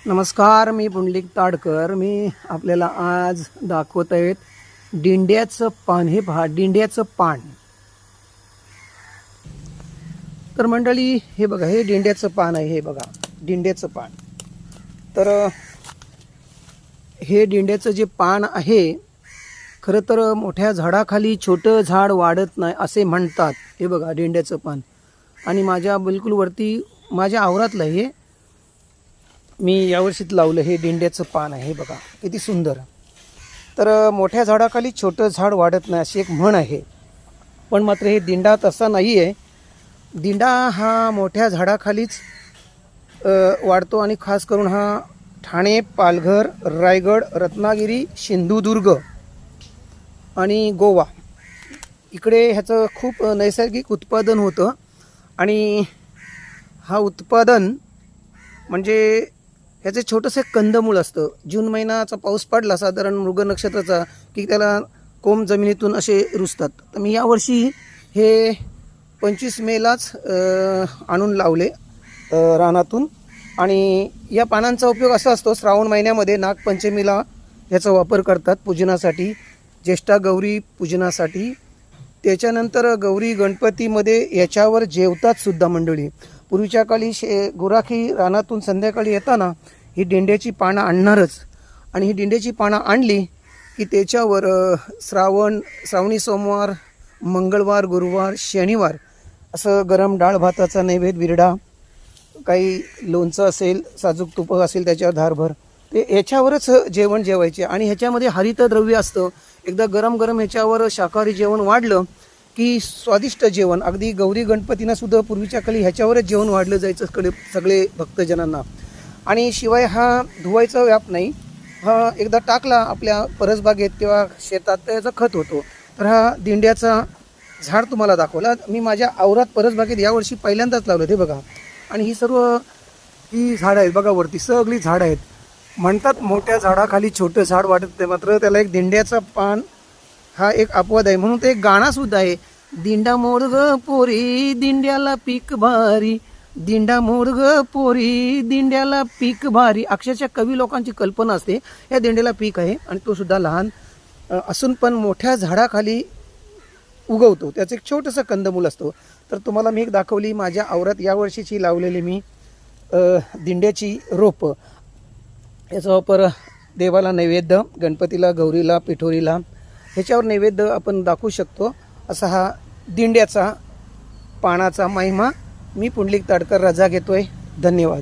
नमस्कार, मी पुंडलिक ताडकर. मी आपल्याला आज दाखवत आहेत दिंड्याचं पान. हे पहा, दिंड्याचं पान. तर मंडळी, हे बघा, हे दिंड्याचं पान आहे. हे बघा, दिंड्याचं पान. तर हे दिंड्याचं जे पान आहे, खरं तर मोठ्या झाडाखाली छोटं झाड वाढत नाही असे म्हणतात. हे बघा, दिंड्याचं पान. आणि माझ्या बिलकुल वरती माझ्या आवरातलं हे मी यावर्षीत लावलं. हे दिंड्याचं पान आहे. हे बघा किती सुंदर. तर मोठ्या झाडाखाली छोटं झाड वाढत नाही अशी एक म्हण आहे. पण मात्र हे दिंडा तसा नाही आहे. दिंडा हा मोठ्या झाडाखालीच वाढतो. आणि खास करून हा ठाणे, पालघर, रायगड, रत्नागिरी, सिंधुदुर्ग आणि गोवा इकडे ह्याचं खूप नैसर्गिक उत्पादन होतं. आणि हा उत्पादन म्हणजे ह्याचे छोटंसं कंदमूळ असतं. जून महिन्याचा पाऊस पडला साधारण मृग नक्षत्राचा की त्याला कोंब जमिनीतून असे रुजतात. तर मी यावर्षी हे 25 मेलाच आणून लावले रानातून. आणि या पानांचा उपयोग असा असतो, श्रावण महिन्यामध्ये नागपंचमीला ह्याचा वापर करतात पूजनासाठी, ज्येष्ठा गौरी पूजनासाठी. त्याच्यानंतर गौरी गणपतीमध्ये याच्यावर जेवतात सुद्धा मंडळी. पूर्वीच्या काळी गुराखी रानातून संध्याकाळी येताना ही दिंड्याची पानं आणणारच. आणि ही दिंड्याची पानं आणली की त्याच्यावर श्रावणी सोमवार, मंगळवार, गुरुवार, शनिवार असं गरम डाळ भाताचा नैवेद्य, विरडा, काही लोणचं असेल, साजूक तुप असेल त्याच्यावर धारभर, ते ह्याच्यावरच जेवण जेवायचे. आणि ह्याच्यामध्ये हरितद्रव्य असतं. एकदा गरम गरम ह्याच्यावर शाकाहारी जेवण वाढलं की स्वादिष्ट जेवण. अगदी गौरी गणपतींना सुद्धा पूर्वीच्या काळी ह्याच्यावरच जेवण वाढलं जायचं सगळे भक्तजनांना. आणि शिवाय हा धुवायचा व्याप नाही. हा एकदा टाकला आपल्या परसबागेत किंवा शेतात तर याचा खत होतो. तर हा दिंड्याचा झाड तुम्हाला दाखवला मी माझ्या आवरात परसबागेत यावर्षी पहिल्यांदाच लावलं. ते बघा. आणि ही झाडं आहेत बघा, वरती सगळी झाडं आहेत. म्हणतात मोठ्या झाडाखाली छोटं झाड वाटत नाही, मात्र त्याला एक दिंड्याचा पान हा एक अपवाद आहे. म्हणून ते एक गाणं सुद्धा आहे, दिंडा मोडग पोरी दिंड्याला पीक भारी, दिंडा मोडग पोरी दिंड्याला पीक भारी. अक्षरशः कवी लोकांची कल्पना असते या दिंड्याला पीक आहे. आणि तो सुद्धा लहान असून पण मोठ्या झाडाखाली उगवतो. त्याचं एक छोटंसं कंदमूल असतो. तर तुम्हाला मी एक दाखवली माझ्या आवरात यावर्षीची लावलेली मी दिंड्याची रोपं. याचा वापर देवाला नैवेद्य, गणपतीला, गौरीला, पिठोरीला ह्याच्यावर नैवेद्य आपण दाखवू शकतो. असा हा दिंड्याचा पानाचा महिमा. मी पुंडलिक ताडकर रजा घेतोय. धन्यवाद.